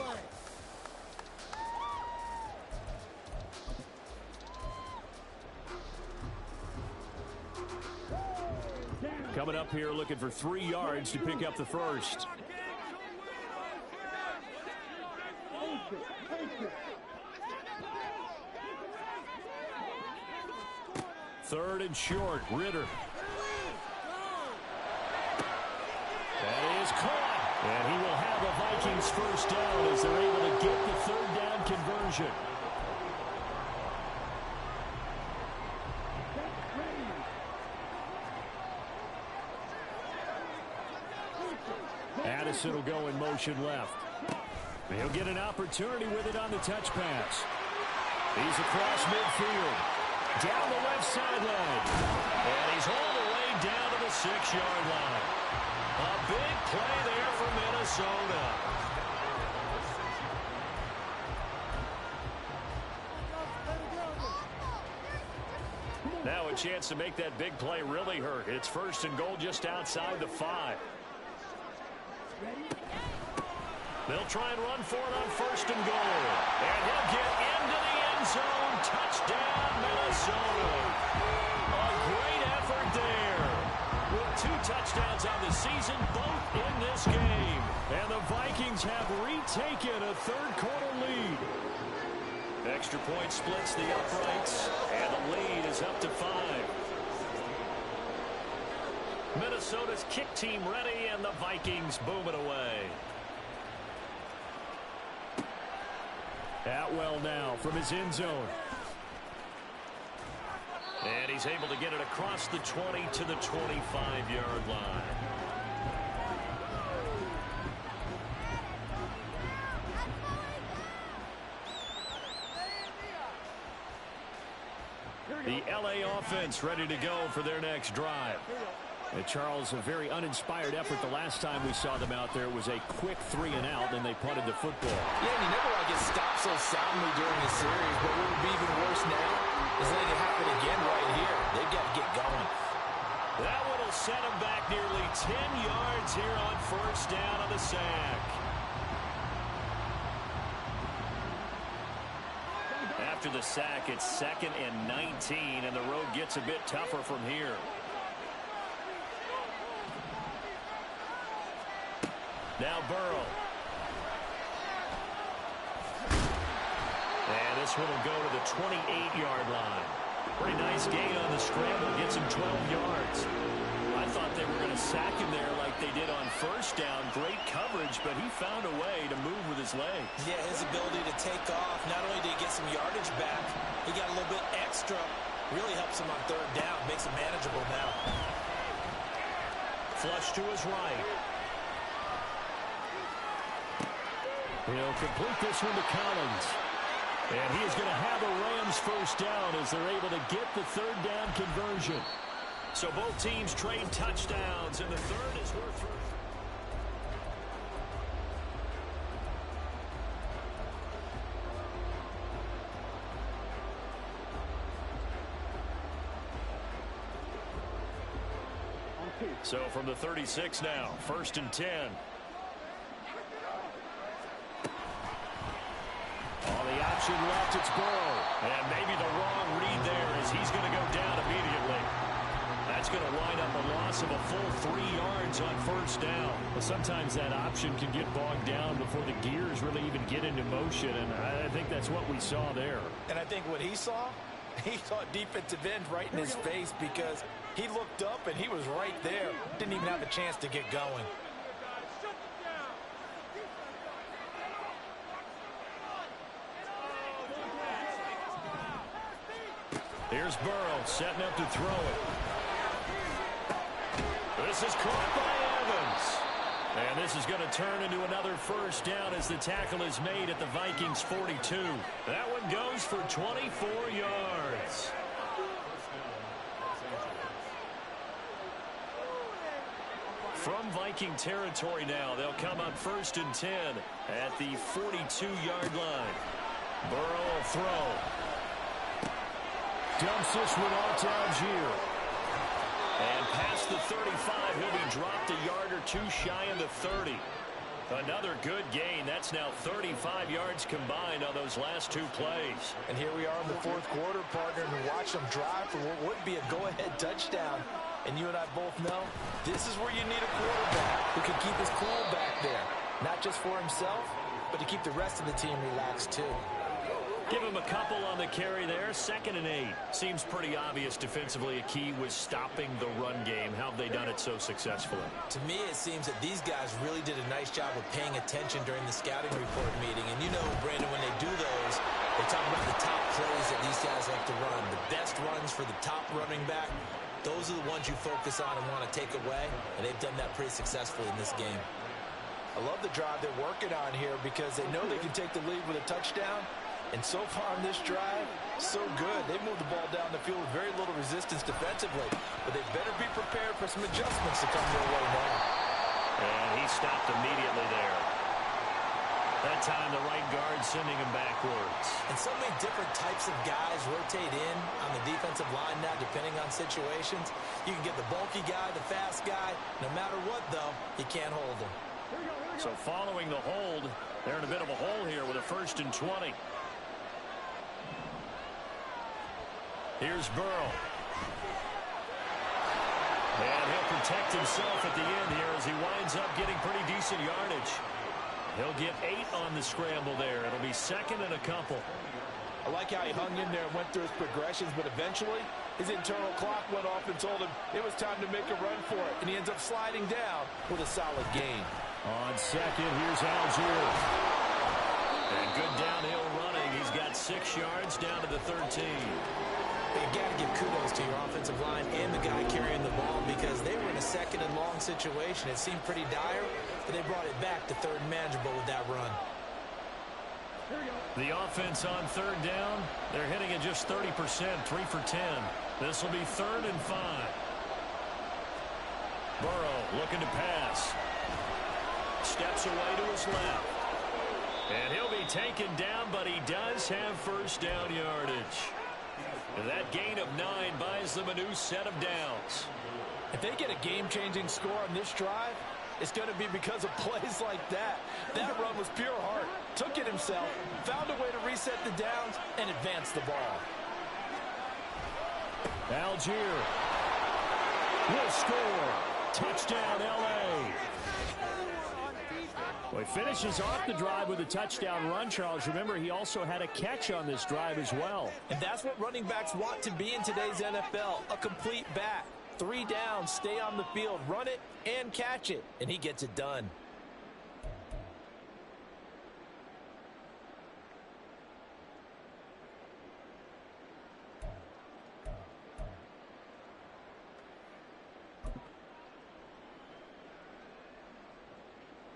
Coming up here looking for 3 yards to pick up the first. Third and short, Ritter. That is caught. And he will have a Vikings first down as they're able to get the third down conversion. Addison will go in motion left. He'll get an opportunity with it on the touch pass. He's across midfield. Down the left sideline. And he's all the way down to the 6-yard line. A big play there for Minnesota. Now a chance to make that big play really hurt. It's first and goal just outside the 5. They'll try and run for it on first and goal. And he'll get into the end zone. Touchdown, Minnesota. A great effort there. With 2 touchdowns on the season, both in this game. And the Vikings have retaken a third-quarter lead. Extra point splits the uprights, and the lead is up to 5. Minnesota's kick team ready, and the Vikings boom it away. Atwell now from his end zone. And he's able to get it across the 20 to the 25-yard line. The LA offense ready to go for their next drive. And Charles, a very uninspired effort the last time we saw them out there. It was a quick 3 and out, and they punted the football. Yeah, and you never want to get stopped so soundly during the series, but what would be even worse now is letting it happen again right here. They've got to get going. That one will set them back nearly 10 yards here on first down on the sack. After the sack, it's 2nd and 19, and the road gets a bit tougher from here. Now Burrow. And this one will go to the 28-yard line. Pretty nice gain on the scramble. Gets him 12 yards. I thought they were going to sack him there like they did on first down. Great coverage, but he found a way to move with his legs. Yeah, his ability to take off. Not only did he get some yardage back, he got a little bit extra. Really helps him on third down. Makes it manageable now. Flush to his right. He'll complete this one to Collins. And he is going to have a Rams first down as they're able to get the third down conversion. So both teams trade touchdowns, and the third is worth 3. So from the 36 now, 1st and 10. The option left, it's Burrow. And maybe the wrong read there as he's going to go down immediately. That's going to wind up a loss of a full 3 yards on first down. Well, sometimes that option can get bogged down before the gears really even get into motion, and I think that's what we saw there. And I think what he saw defensive end right in his face because he looked up and he was right there. Didn't even have a chance to get going. Here's Burrow setting up to throw it. This is caught by Evans. And this is going to turn into another first down as the tackle is made at the Vikings 42. That one goes for 24 yards. From Viking territory now, they'll come up 1st and 10 at the 42-yard line. Burrow will throw. Dumps this one off to Algier. And past the 35, he'll be dropped a yard or 2 shy of the 30. Another good gain. That's now 35 yards combined on those last 2 plays. And here we are in the 4th quarter, partner, and watch them drive for what would be a go-ahead touchdown. And you and I both know this is where you need a quarterback who can keep his cool back there. Not just for himself, but to keep the rest of the team relaxed too. Give him a couple on the carry there. 2nd and 8. Seems pretty obvious defensively a key was stopping the run game. How have they done it so successfully? To me, it seems that these guys really did a nice job of paying attention during the scouting report meeting. And you know, Brandon, when they do those, they talk about the top plays that these guys like to run. The best runs for the top running back. Those are the ones you focus on and want to take away. And they've done that pretty successfully in this game. I love the drive they're working on here because they know they can take the lead with a touchdown. And so far on this drive, so good. They moved the ball down the field with very little resistance defensively. But they better be prepared for some adjustments to come their way now. And he stopped immediately there. That time the right guard sending him backwards. And so many different types of guys rotate in on the defensive line now, depending on situations. You can get the bulky guy, the fast guy. No matter what, though, you can't hold him. So following the hold, they're in a bit of a hole here with a 1st and 20. Here's Burrow. And he'll protect himself at the end here as he winds up getting pretty decent yardage. He'll get 8 on the scramble there. It'll be 2nd and a couple. I like how he hung in there and went through his progressions, but eventually his internal clock went off and told him it was time to make a run for it. And he ends up sliding down with a solid gain. On 2nd, here's Algier. And good downhill running. He's got 6 yards down to the 13. You got to give kudos to your offensive line and the guy carrying the ball because they were in a 2nd and long situation. It seemed pretty dire, but they brought it back to 3rd and manageable with that run. The offense on 3rd down, they're hitting at just 30%, 3 for 10. This will be 3rd and 5. Burrow looking to pass. Steps away to his left. And he'll be taken down, but he does have 1st down yardage. And that gain of 9 buys them a new set of downs. If they get a game-changing score on this drive, it's going to be because of plays like that. That run was pure heart. Took it himself, found a way to reset the downs, and advance the ball. Algier will score. Touchdown, L.A. Well, he finishes off the drive with a touchdown run, Charles. Remember, he also had a catch on this drive as well. And that's what running backs want to be in today's NFL, a complete back. 3 downs, stay on the field, run it, and catch it. And he gets it done.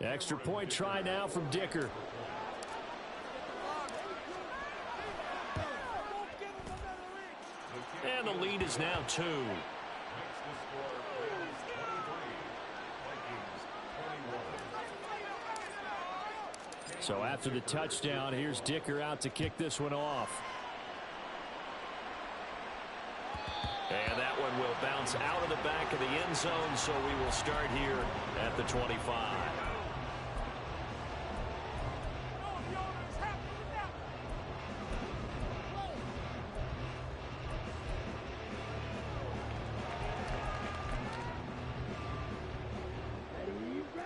Extra point try now from Dicker. And the lead is now 2. So after the touchdown, here's Dicker out to kick this one off. And that one will bounce out of the back of the end zone, so we will start here at the 25.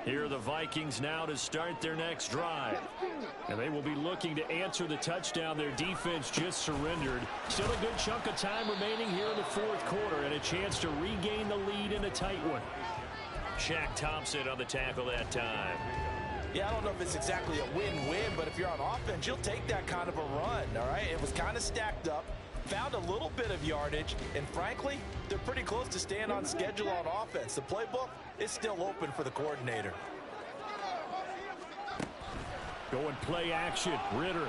Here are the Vikings now to start their next drive. And they will be looking to answer the touchdown their defense just surrendered. Still a good chunk of time remaining here in the 4th quarter and a chance to regain the lead in a tight one. Shaq Thompson on the tackle that time. Yeah, I don't know if it's exactly a win-win, but if you're on offense, you'll take that kind of a run, all right? It was kind of stacked up, found a little bit of yardage, and frankly, they're pretty close to staying on schedule on offense. The playbook is still open for the coordinator. Going play action. Ritter.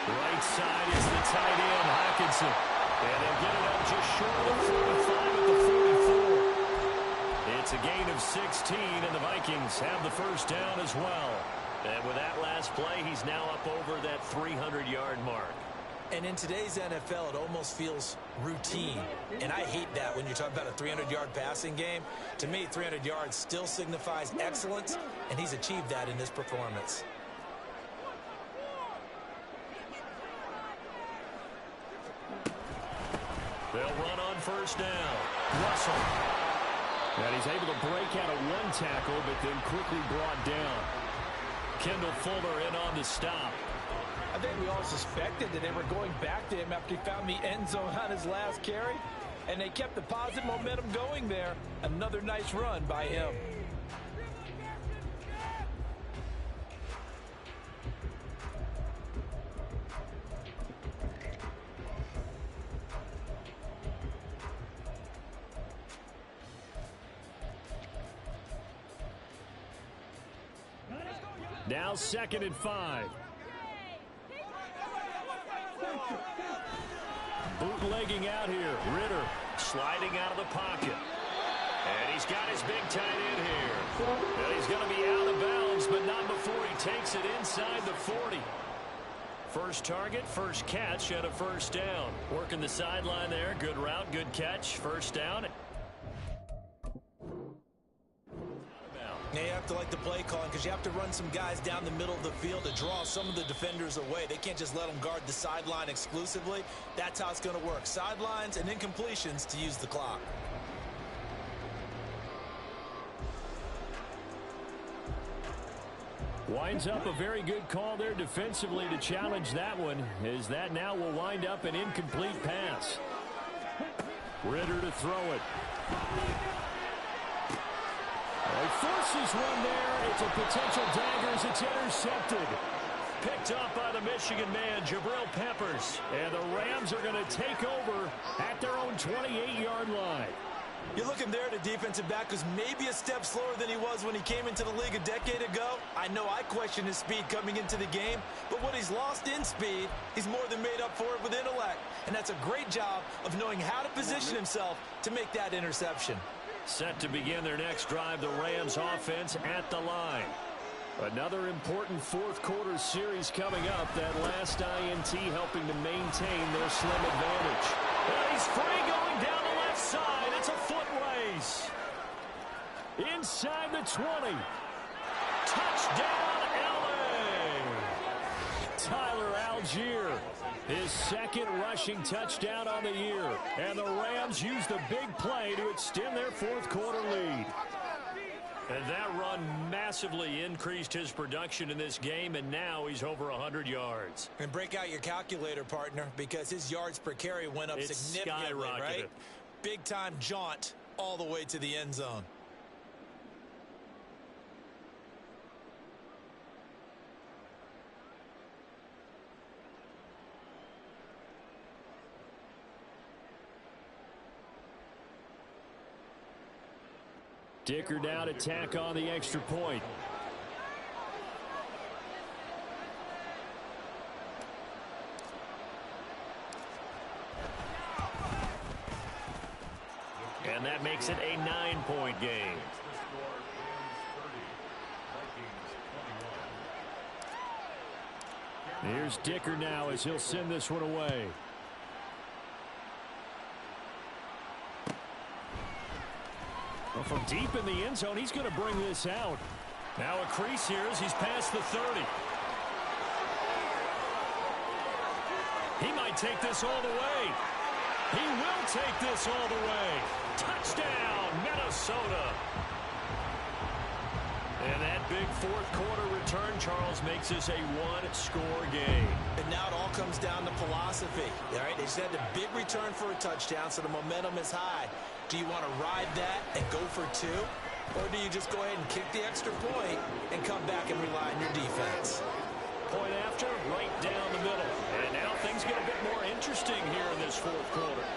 Right side is the tight end, Hawkinson. And they'll get it up just short of the 45 at the 44. It's a gain of 16, and the Vikings have the 1st down as well. And with that last play, he's now up over that 300-yard mark. And in today's NFL, it almost feels routine. And I hate that when you're talking about a 300-yard passing game. To me, 300 yards still signifies excellence, and he's achieved that in this performance. They'll run on 1st down. Russell. And he's able to break out of one tackle, but then quickly brought down. Kendall Fuller in on the stop. I I think we all suspected that they were going back to him after he found the end zone on his last carry. And they kept the positive momentum going there. Another nice run by him. Now 2nd and 5. Bootlegging out here. Ritter sliding out of the pocket. And he's got his big tight end here. And he's going to be out of bounds, but not before he takes it inside the 40. First target, first catch, and a first down. Working the sideline there. Good route, good catch. First down. You have to like the play calling because you have to run some guys down the middle of the field to draw some of the defenders away. They can't just let them guard the sideline exclusively. That's how it's going to work. Sidelines and incompletions to use the clock. Winds up a very good call there defensively to challenge that one, as that now will wind up an incomplete pass. Ritter to throw it. He forces one there. It's a potential dagger as it's intercepted. Picked up by the Michigan man, Jabril Peppers. And the Rams are going to take over at their own 28-yard line. You're looking there at a defensive back who's maybe a step slower than he was when he came into the league a decade ago. I know I questioned his speed coming into the game, but what he's lost in speed, he's more than made up for it with intellect. And that's a great job of knowing how to position himself to make that interception. Set to begin their next drive, the Rams offense at the line. Another important fourth quarter series coming up. That last INT helping to maintain their slim advantage. And he's free going down the left side. It's a foot race. Inside the 20. Touchdown, LA. Tyler Algier. His second rushing touchdown on the year. And the Rams use the big play to extend their fourth quarter lead. And that run massively increased his production in this game, and now he's over 100 yards. And break out your calculator, partner, because his yards per carry went up significantly, right? Big-time jaunt all the way to the end zone. Dicker down to tack on the extra point. And that makes it a 9-point game. Here's Dicker now as he'll send this one away. Well, from deep in the end zone, he's going to bring this out. Now a crease here as he's past the 30. He might take this all the way. He will take this all the way. Touchdown, Minnesota. And that big fourth quarter return, Charles, makes this a one-score game. And now it all comes down to philosophy. All right, they said a big return for a touchdown, so the momentum is high. Do you want to ride that and go for two? Or do you just go ahead and kick the extra point and come back and rely on your defense? Point after, right down the middle. And now things get a bit more interesting here in this fourth quarter.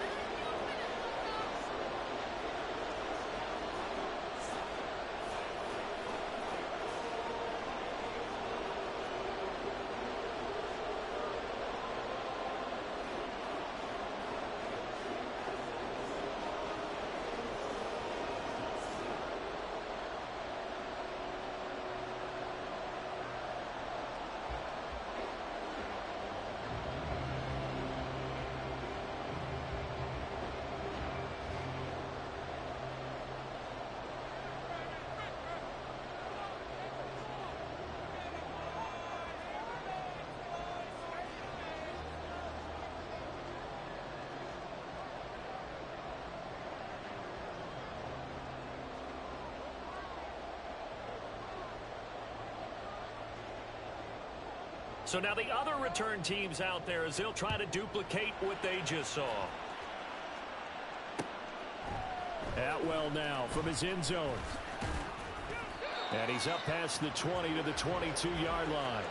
So now the other return teams out there as they'll try to duplicate what they just saw. Atwell now from his end zone. And he's up past the 20 to the 22-yard line.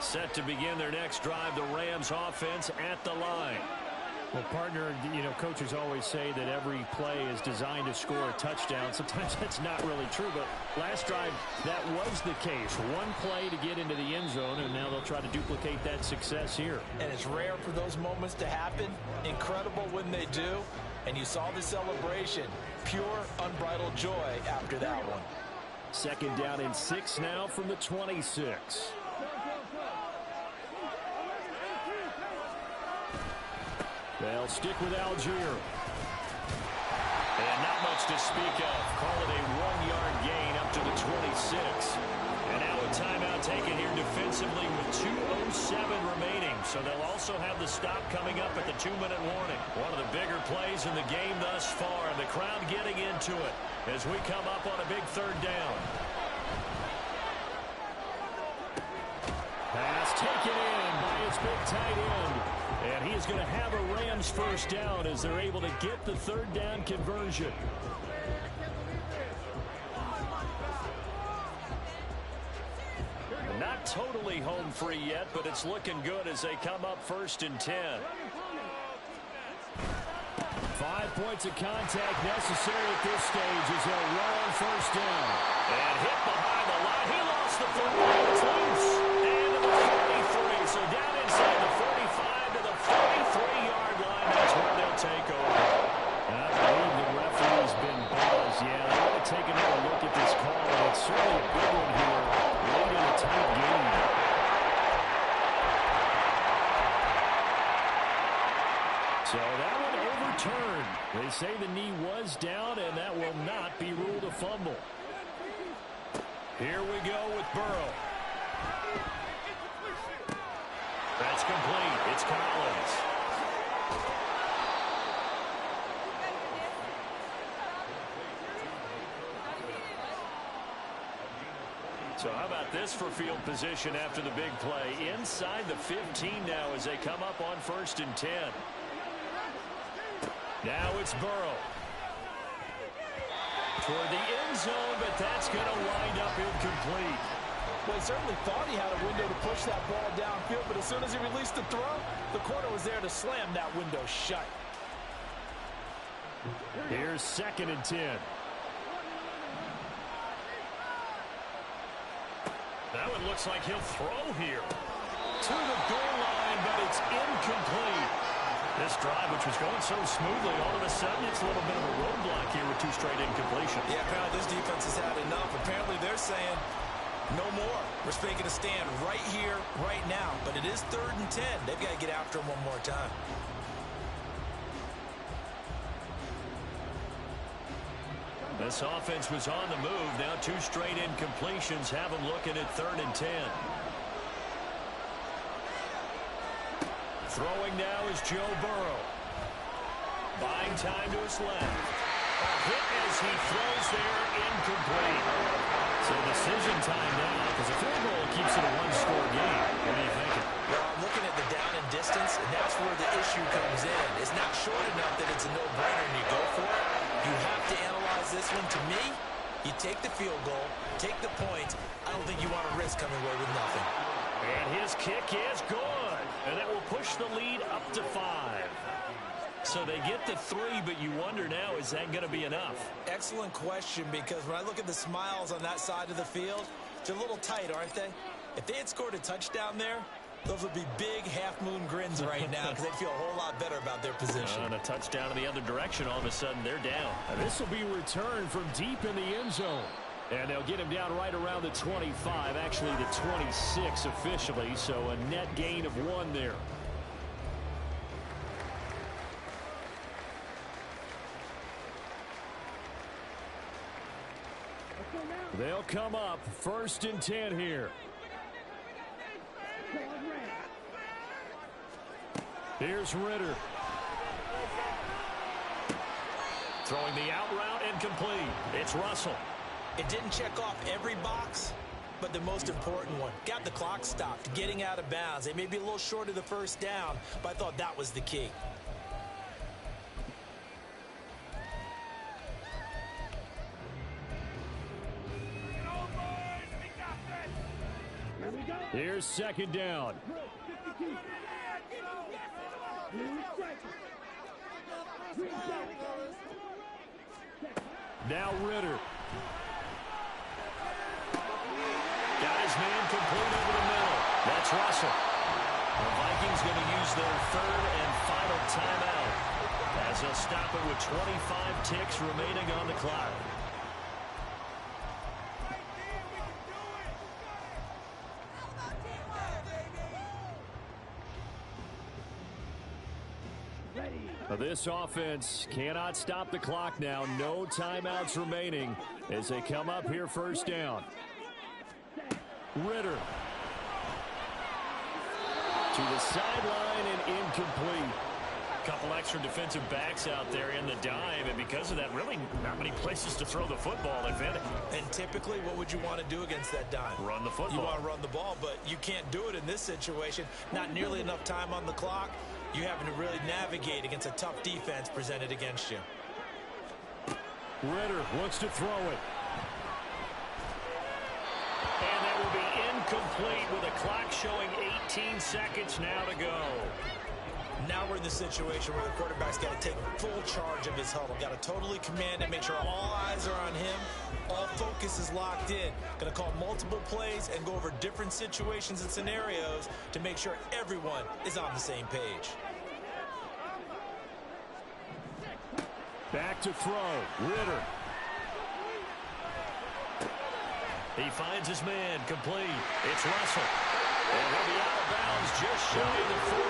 Set to begin their next drive, the Rams offense at the line. Well, partner, you know, coaches always say that every play is designed to score a touchdown. Sometimes that's not really true, but last drive, that was the case. One play to get into the end zone, and now they'll try to duplicate that success here. And it's rare for those moments to happen. Incredible when they do. And you saw the celebration. Pure, unbridled joy after that one. Second down and 6 now from the 26. They'll stick with Algier. And not much to speak of. Call it a 1-yard gain up to the 26. And now a timeout taken here defensively with 2:07 remaining. So they'll also have the stop coming up at the 2-minute warning. One of the bigger plays in the game thus far. And the crowd getting into it as we come up on a big third down. Pass taken in by his big tight end. And he is going to have a Rams first down as they're able to get the third down conversion. Not totally home free yet, but it's looking good as they come up 1st and 10. 5 points of contact necessary at this stage as they'll run on 1st down. And hit behind the line. He lost the football. It's loose. And to the 43. So down inside the 45 to the 43-yard line. That's where they'll take over. And I believe the referee's been buzzed. Yeah, they want to take another look at this call. It's certainly a big one here late in a tight game. So that one overturned. They say the knee was down, and that will not be ruled a fumble. Here we go with Burrow. That's complete. It's Collins. So how about this for field position after the big play? Inside the 15 now as they come up on 1st and 10. Now it's Burrow. Toward the end zone, but that's going to wind up incomplete. Well, he certainly thought he had a window to push that ball downfield, but as soon as he released the throw, the corner was there to slam that window shut. Here's 2nd and 10. That one looks like he'll throw here. To the goal line, but it's incomplete. This drive, which was going so smoothly, all of a sudden it's a little bit of a roadblock here with 2 straight incompletions. Yeah, apparently this defense has had enough. Apparently they're saying no more. We're making a stand right here, right now. But it is 3rd and 10. They've got to get after him one more time. This offense was on the move. Now 2 straight incompletions have them looking at 3rd and 10. Throwing now is Joe Burrow. Buying time to his left. A hit as he throws there, incomplete. So decision time now, because a field goal keeps it a 1-score game. What are you thinking? Well, I'm looking at the down and distance, and that's where the issue comes in. It's not short enough that it's a no-brainer and you go for it. You have to analyze this one. To me, you take the field goal, take the points. I don't think you want to risk coming away with nothing. And his kick is good. And that will push the lead up to 5. So they get the 3, but you wonder now, is that going to be enough? Excellent question, because when I look at the smiles on that side of the field, they're a little tight, aren't they? If they had scored a touchdown there, those would be big half-moon grins right now because they'd feel a whole lot better about their position. And a touchdown in the other direction, all of a sudden they're down. This will be returned from deep in the end zone. And they'll get him down right around the 25, actually the 26 officially, so a net gain of 1 there. They'll come up 1st and 10 Here's Ritter. Throwing the out route and complete. It's Russell. It didn't check off every box, but the most important one. Got the clock stopped, getting out of bounds. They may be a little short of the first down, but I thought that was the key. Here's second down. Now Ritter. Got his man complete over the middle. That's Russell. The Vikings going to use their third and final timeout as they'll stop it with 25 ticks remaining on the clock. This offense cannot stop the clock now. No timeouts remaining as they come up here first down. Ritter. To the sideline and incomplete. A couple extra defensive backs out there in the dime, and because of that, really not many places to throw the football, if any. And typically, what would you want to do against that dime? Run the football. You want to run the ball, but you can't do it in this situation. Not nearly enough time on the clock. You're having to really navigate against a tough defense presented against you. Ritter looks to throw it. And that will be incomplete with a clock showing 18 seconds now to go. Now we're in the situation where the quarterback's got to take full charge of his huddle. Got to totally command it, make sure all eyes are on him. All focus is locked in. Going to call multiple plays and go over different situations and scenarios to make sure everyone is on the same page. Back to throw. Ritter. He finds his man complete. It's Russell. And he'll be out of bounds just shy of the 40.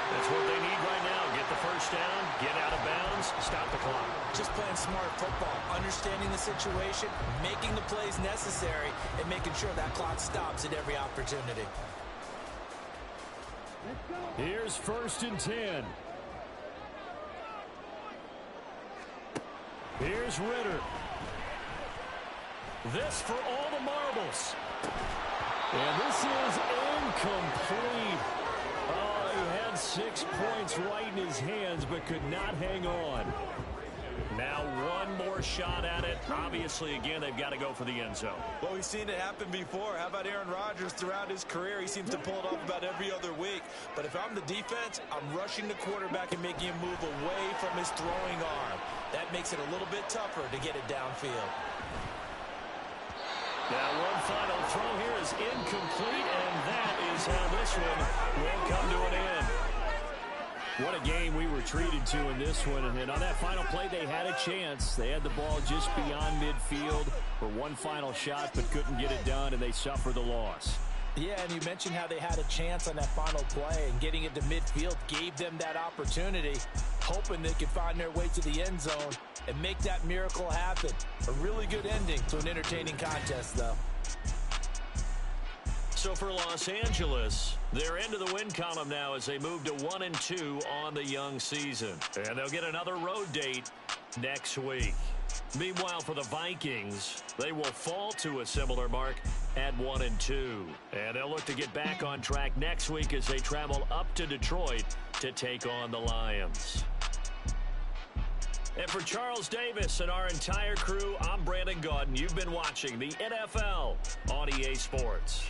That's what they need right now. Get the first down, get out of bounds, stop the clock. Just playing smart football, understanding the situation, making the plays necessary, and making sure that clock stops at every opportunity. Here's first and 10. Here's Ritter. This for all the marbles. And this is incomplete. Oh, he had 6 points right in his hands, but could not hang on. Now one more shot at it. Obviously, again, they've got to go for the end zone. Well, we've seen it happen before. How about Aaron Rodgers throughout his career? He seems to pull it off about every other week. But if I'm the defense, I'm rushing the quarterback and making him move away from his throwing arm. That makes it a little bit tougher to get it downfield. Now one final throw here is incomplete, and that is how this one will come to an end. What a game we were treated to in this one. And on that final play, they had a chance. They had the ball just beyond midfield for one final shot, but couldn't get it done, and they suffer the loss. Yeah, and you mentioned how they had a chance on that final play, and getting it to midfield gave them that opportunity, hoping they could find their way to the end zone and make that miracle happen. A really good ending to an entertaining contest, though. So for Los Angeles, they're into the win column now as they move to 1-2 on the young season. And they'll get another road date next week. Meanwhile, for the Vikings, they will fall to a similar mark at 1-2. And they'll look to get back on track next week as they travel up to Detroit to take on the Lions. And for Charles Davis and our entire crew, I'm Brandon Gaudin. You've been watching the NFL on EA Sports.